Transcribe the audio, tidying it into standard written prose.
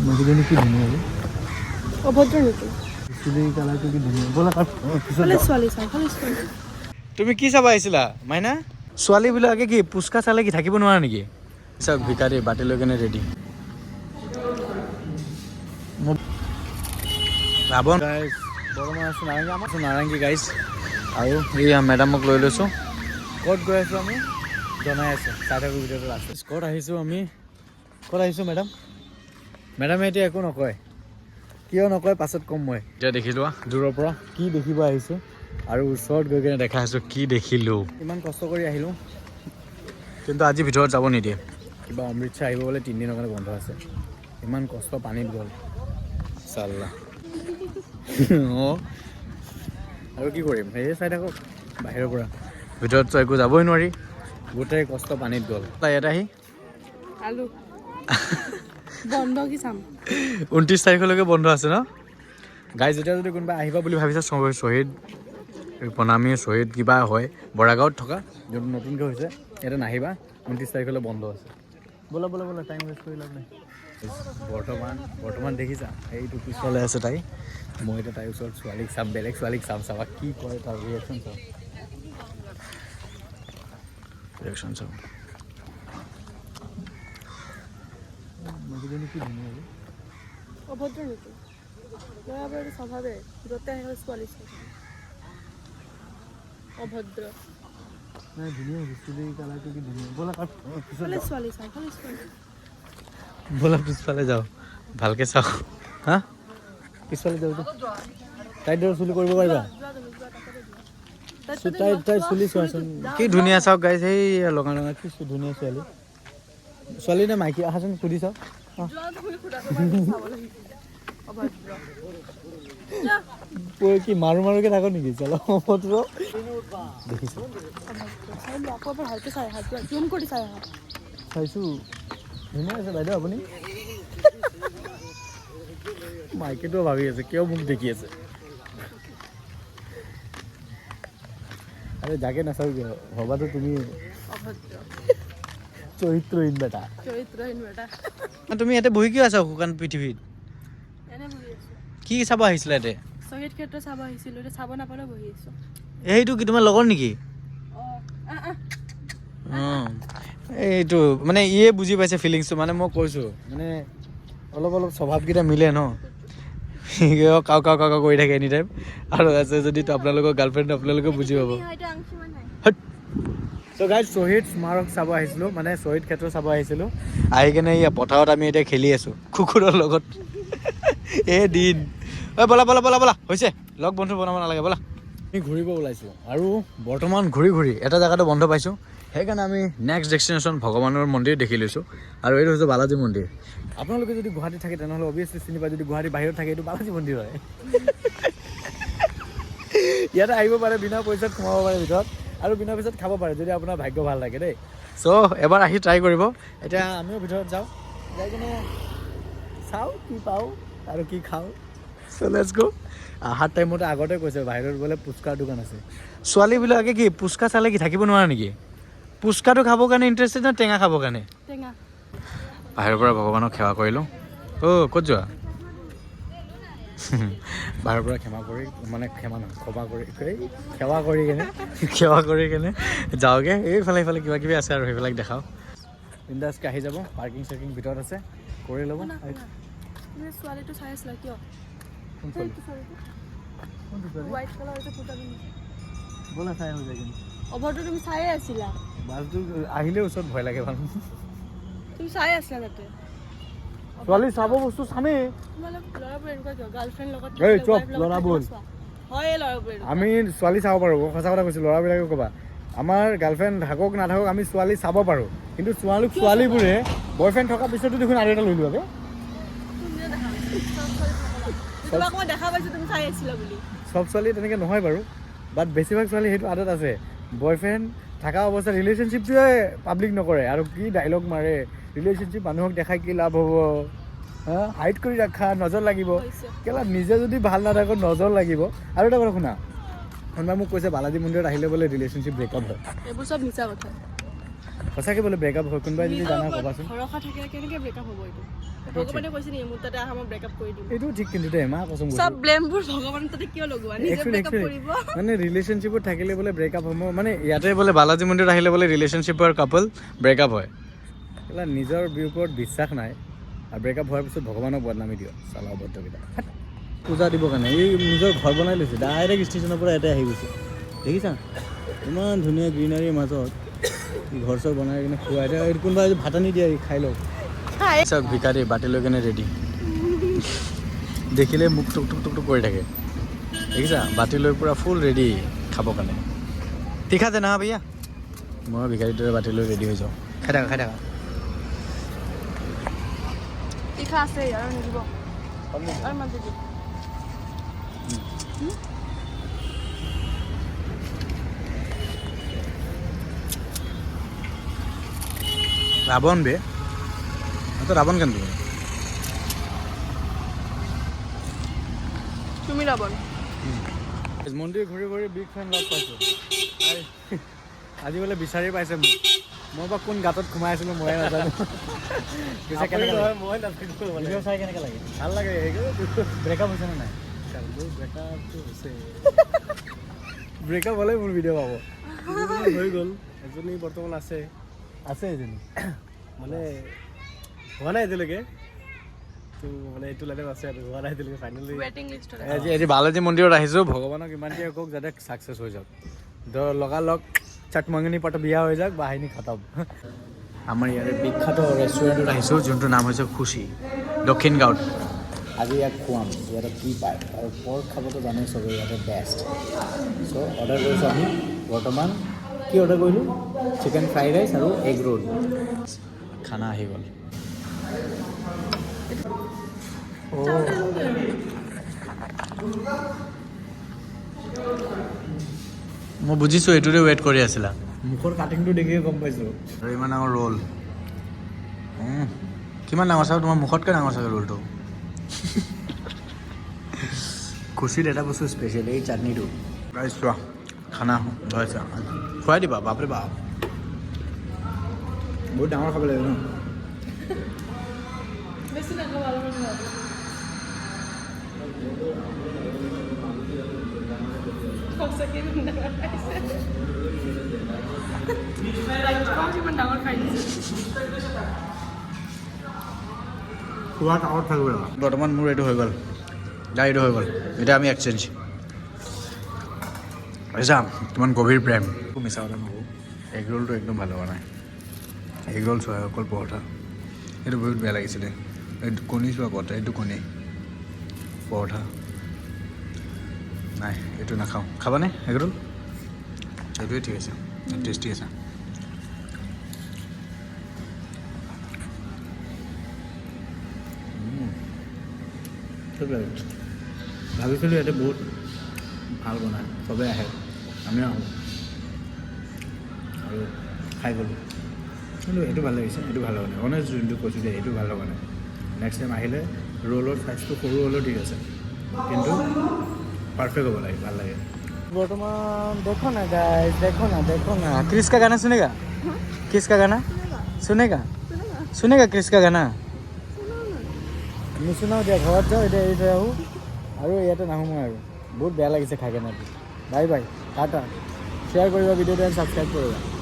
মাইকীজনী কি ধুনীয়া বে অভদ্ৰ নেকি চুলি কালাৰটো কি ধুনীয়া ব'লা খালি ছোৱালী চাই খালি ছোৱালী তুমি কি চাব আহিছিলা মাইনা ছোৱালীবিলাকে কি পুচকা চালে কি থাকিব নোৱাৰা নেকি চাওক ভিকাৰী বাটি লৈ কেনে ৰেডি ৰাৱণ গাইজ বৰ্তমান আছোঁ নাৰেংগী আমাৰ নাৰেংগী গাইজ আৰু এই মেডামক লৈ লৈছোঁ ক'ত গৈ আছোঁ আমি জনাই আছোঁ চাই থাকোঁ ভিডিঅ'টো আছে ক'ত আহিছোঁ আমি ক'ত আহিছোঁ মেডাম মেডামে এতিয়া একো নকয় কিয় নকয় পাছত ক'ম মই এতিয়া দেখি লোৱা দূৰৰ পৰা কি দেখিব আহিছোঁ আৰু ওচৰত গৈ কিনে দেখা আছোঁ কি দেখিলোঁ ইমান কষ্ট কৰি আহিলোঁ কিন্তু আজি ভিতৰত যাব নিদিয়ে কিবা অমৃতসৰ আহিব বোলে 3 দিনৰ কাৰণে বন্ধ আছে ইমান কষ্ট পানীত গ'ল চাল্লা অঁ আৰু কি কৰিম সেয়ে চাই থাকক বাহিৰৰ পৰা ভিতৰত একো যাবই নোৱাৰি গোটেই কষ্ট পানীত গ'ল তাই ইয়াত আহি আলু বন্ধ কি চাম 29 তাৰিখলৈকে বন্ধ আছে ন গাই যেতিয়া যদি কোনোবা আহিবা বুলি ভাবিছা শ্বহীদ প্ৰণামী শ্বহীদ কিবা হয় বৰাগাঁৱত থকা যোনটো নতুনকৈ হৈছে ইয়াতে নাহিবা 29 তাৰিখলৈ বন্ধ আছে ব'লা ব'লা ব'লা টাইম ৱেষ্ট কৰি লাভ নাই বৰ্তমান দেখিছা এইটো পিছলৈ আছে তাই মই এতিয়া তাইৰ ওচৰত ছোৱালীক চাম বেলেগ ছোৱালীক চাবা কি কৰে তাৰ ৰিয়েকশ্যন চাওঁ মাইকীজনী কি ধুনীয়া বে অভদ্ৰ নেকি ল'ৰাবোৰৰ স্বভাৱে য'তে আহে ছোৱালী চাই অভদ্ৰ নাই ধুনীয়া হৈছে চুলি কালাৰটো কি ধুনীয়া ব'লা খালি ছোৱালী চাই খালি ছোৱালী ব'লা পিছফালে যাওঁ ভালকৈ চাওঁ হা পিছফালে যাওঁ তাইৰ দৰে চুলি কৰিব পাৰিবা তাই চুলি চোৱাচোন কি ধুনীয়া চাওক গাইজ সেই লগা লগা কি ধুনীয়া ছোৱালী নে মাইকী আহাচোন সুধি চাওক কি মাৰো মাৰোকে থাকো নেকি চলো দেখিছো চাইছো ধুনীয়া আছে বাইদেউ আপুনি মাইকীটো ভাবি আছে কিয় মোক দেখি আছে আরে যাকে নাচাও কিয় হবাতো তুমি চৰিত্ৰহীন বেটা তুমি ইয়াতে বহি কিয় আছা শুকান পৃথিৱীত কি চাব আহিছিলা ইয়াতে শ্বহীদ ক্ষেত্ৰ চাব আহিছিলোঁ এতিয়া চাব নাপালে বহি আছোঁ এইটো কি তোমাৰ লগৰ নেকি এইটো মানে ইয়ে বুজি পাইছে ফিলিংছটো মানে মই কৈছোঁ মানে অলপ স্বভাৱকেইটা মিলে ন কাও কৰি থাকে এনি টাইম আৰু আছে যদি আপোনালোকৰ গাৰ্লফ্ৰেণ্ড আপোনালোকে বুজি পাব চ' গাইজ শ্বহীদ স্মাৰক চাব আহিছিলোঁ মানে শ্বহীদ ক্ষেত্ৰ চাব আহিছিলোঁ আহি কেনে ইয়াত পথাৰত আমি এতিয়া খেলি আছোঁ কুকুৰৰ লগত এই দিন ঐ ব'লা হৈছে লগ বন্ধু বনাব নালাগে ব'লা আমি ঘূৰিব ওলাইছোঁ আৰু বৰ্তমান ঘূৰি এটা জেগাটো বন্ধ পাইছোঁ সেইকাৰণে আমি নেক্সট ডেষ্টিনেশ্যন ভগৱানৰ মন্দিৰ দেখি লৈছোঁ আৰু এইটো হৈছে বালাজী মন্দিৰ আপোনালোকে যদি গুৱাহাটীত থাকে তেনেহ'লে অভিয়াছলি চিনি পায় যদি গুৱাহাটীৰ বাহিৰত থাকে এইটো বালাজী মন্দিৰ হয় ইয়াতে আহিব পাৰে বিনা পইচাত সোমাব পাৰে ভিতৰত আৰু বিনা পইচাত খাব পাৰে যদি আপোনাৰ ভাগ্য ভাল লাগে দেই চ' এবাৰ আহি ট্ৰাই কৰিব এতিয়া আমিও ভিতৰত যাওঁ যাই কিনে চাওঁ কি পাওঁ আৰু কি খাওঁ চ' লেটছ গো অহাৰ টাইমতে আগতে কৈছে বাহিৰত বোলে পুচকাৰ দোকান আছে ছোৱালীবিলাকে কি পুচকা চালে কি থাকিব নোৱাৰা নেকি পুচকাটো খাবৰ কাৰণে ইণ্টাৰেষ্টেড নে টেঙা খাবৰ কাৰণে টেঙা বাহিৰৰ পৰা ভগৱানক সেৱা কৰিলোঁ অ' ক'ত যোৱা বাহিৰৰ পৰা সেৱা কৰি কেনে যাওঁগৈ এইফালে কিবা কিবি আছে আৰু সেইবিলাক দেখাওঁ বিন্দাছকৈ আহি যাব পাৰ্কিং চাৰ্কিং ভিতৰত আছে কৰি ল'ব ছোৱালীটো চাই আছিলা কিয় ব'লা চাই হৈ যায় কিন্তু অভদ্ৰ তুমি চায়ে আছিলা বাছটো আহিলে ওচৰত ভয় লাগে ভাল তুমি চাই আছিলা তাতে ছোৱালী চাব বস্তু চামেই ল'ৰাবোৰ এনেকুৱা কিয় গাৰ্লফ্ৰেণ্ড লগত ল'ৰাবোৰ হয় ল'ৰাবোৰ আমি ছোৱালী চাব পাৰোঁ সঁচা কথা কৈছোঁ ল'ৰাবিলাকে ক'বা আমাৰ গাৰ্লফ্ৰেণ্ড থাকক নাথাকক আমি ছোৱালী চাব পাৰোঁ কিন্তু ছোৱালীবোৰে বয়ফ্ৰেণ্ড থকাৰ পিছতো দেখোন আৰু এটা লৈ লোৱা দেখা পাইছোঁ তুমি চাই আছিলা বুলি চব ছোৱালী তেনেকৈ নহয় বাৰু বাট বেছিভাগ ছোৱালী সেইটো আদত আছে বয়ফ্ৰেণ্ড থকা অৱস্থাত ৰিলেশ্যনশ্বিপটোৱে পাব্লিক নকৰে আৰু কি ডাইলগ মাৰে ৰিলেশ্যনশ্বিপ মানুহক দেখাই কি লাভ হ'ব হা হাইড কৰি ৰাখা নজৰ লাগিব কেলা নিজে যদি ভাল নাথাকো নজৰ লাগিব আৰু এটা কথা শুনা কোনোবাই মোক কৈছে বালাজী মন্দিৰত আহিলে বোলে ৰিলেশ্যনশ্বিপ ব্ৰেকআপ হয় এইবোৰ চব মিছা কথা সঁচাকৈ বোলে ব্ৰেকআপ হয় কোনোবাই যদি জানা ক'বাচোন ভৰসা থাকিলে কেনেকৈ ব্ৰেকআপ হ'ব এইটো ভগৱানে কৈছে নেকি মোৰ তাতে আহা মই ব্ৰেকআপ কৰি দিম এইটো ঠিক কিন্তু দেই মা কচম সব ব্লেমবোৰ ভগৱানৰ তাতে কিয় লগোৱা নিজে ব্ৰেকআপ কৰিব মানে ৰিলেশ্যনশ্বিপত থাকিলে বোলে ব্ৰেকআপ হ'ব মানে ইয়াতে বোলে বালাজী মন্দিৰত আহিলে বোলে ৰিলেশ্যনশ্বিপৰ কাপল ব্ৰেকআপ হয় কেলা নিজৰ ওপৰত বিশ্বাস নাই আৰু ব্ৰেকআপ হোৱাৰ পিছত ভগৱানক বদনামি দিয় চালা অভদ্ৰকেইটা পূজা দিবৰ কাৰণে এই নিজৰ ঘৰ বনাই লৈছে ডাইৰেক্ট ষ্টেচনৰ পৰা ইয়াতে আহি গৈছে দেখিছা ইমান ধুনীয়া গ্ৰীনাৰীৰ মাজত ঘৰ চৰ বনাই কিনে খুৱাই দিয়ে কোনোবা ভাত আনি দিয়ে খাই লওক চব ভিকাৰী বাটি লৈ কেনে ৰেডি দেখিলে মুখ টুক টুক টুক টুক কৰি থাকে দেখিছা বাটি লৈ পূৰা ফুল ৰেডি খাবৰ কাৰণে ঠিক আছে না ভैया মই ভিকাৰীৰ দৰে বাটি লৈ ৰেডি হৈ যাওঁ খাই থাকা তীখা আছে আৰু নিদিব আৰু মাছ দিব ৰাবণ বে তো ৰাবণ কেন তুমি তুমি ৰাবণ মন্দিৰ ঘূৰি ঘূৰি বিগ ফেন লগ পাইছোঁ আজি বোলে বিচাৰি পাইছে মোক মই বা কোন গাঁতত সোমাই আছিলোঁ ময়ে নাজানো পিছে কেনেকৈ মই নাজানো চাই কেনেকৈ লাগে ভাল লাগে ব্ৰেকআপ হৈছে নে নাই ব্ৰেকআপটো হৈছে ব্ৰেকআপ হ'লে মোৰ ভিডিঅ' পাব হৈ গ'ল এজনী বৰ্তমান আছে এজনী মানে হোৱা নাই এতিয়ালৈকে তো মানে এইটো লাইনত আছে আৰু হোৱা নাই এতিয়ালৈকে ফাইনেলি ৱেটিং লিষ্টত আজি বালাজী মন্দিৰত আহিছোঁ ভগৱানক ইমান দিয়ে কওক যাতে ছাকচেছ হৈ যাওক লগালগ চটমঙনি পাত বিয়া হৈ যাওক বাহিনী খতম আমাৰ ইয়াৰে বিখ্যাত ৰেষ্টুৰেণ্টত আহিছোঁ যোনটোৰ নাম হৈছে খুচি দক্ষিণ গাঁৱত আজি ইয়াক খুৱাম ইয়াতে কি পায় আৰু পৰ্ক খাবতো জানেই চবেই ইয়াতে বেষ্ট চ' অৰ্ডাৰ কৰিছোঁ আমি বৰ্তমান কি অৰ্ডাৰ কৰিলোঁ চিকেন ফ্ৰাইড ৰাইচ আৰু এগ ৰোল খানা আহি গ'ল মই বুজিছোঁ এইটোৰে ৱেইট কৰি আছিলা মুখৰ কাটিংটো দেখিয়ে গম পাইছোঁ আৰু ইমান ডাঙৰ ৰোল কিমান ডাঙৰ চাগে তোমাৰ মুখতকৈ ডাঙৰ চাগে ৰোলটো খুচিত এটা বস্তু স্পেচিয়েল এই চাটনিটো ৰাইচ চোৱা খানা ধুৱাইছা খুৱাই দিবা বাপৰে বাপ বহুত ডাঙৰ খাব লাগিব ন বেছি ডাঙৰ ভাল নহয় সঁচাকৈ ইমান ডাঙৰ খাই দিছে খোৱা টাৱত থাকিব বৰ্তমান মোৰ এইটো হৈ গ'ল গাড়ীটো হৈ গ'ল এতিয়া আমি এক্সচেঞ্জ যাম কিমান গভীৰ প্ৰেম মিছা কথা নকওঁ এগ ৰোলটো একদম ভাল হোৱা নাই এগ ৰোল চোৱা অকল পৰঠা এইটো বহুত বেয়া লাগিছিলে এইটো কণী চোৱা পৰঠা এইটো কণী পৰঠা নাই এইটো নাখাওঁ খাবানে এগ ৰোল এইটোৱে ঠিক আছে টেষ্টি আছে ভাবিছিলোঁ ইয়াতে বহুত ভাল বনায় চবেই আহে আমিও আহোঁ আৰু খাই গ'লোঁ কিন্তু এইটো ভাল লাগিছে এইটো ভাল লগা নাই অনেষ্ট যোনটো কৈছোঁ যে এইটো ভাল লগা নাই নেক্সট টাইম আহিলে ৰোলৰ চাইজটো সৰু হ'লেও ঠিক আছে কিন্তু পাৰফেক্ট হ'ব লাগে ভাল লাগে বৰ্তমান দেখো না গাইজ দেখো না क्रिस का गाना सुनेगा किस का गाना सुनेगा क्रिस का गाना নুশুনাও দিয়া ঘৰত যাওঁ এতিয়া এৰি থৈ আহোঁ আৰু ইয়াতে নাহোঁ মই আৰু বহুত বেয়া লাগিছে খাই কেনে বাই বাই টাটা শ্বেয়াৰ কৰিবা ভিডিঅ'টো এণ্ড ছাবস্ক্ৰাইব কৰিবা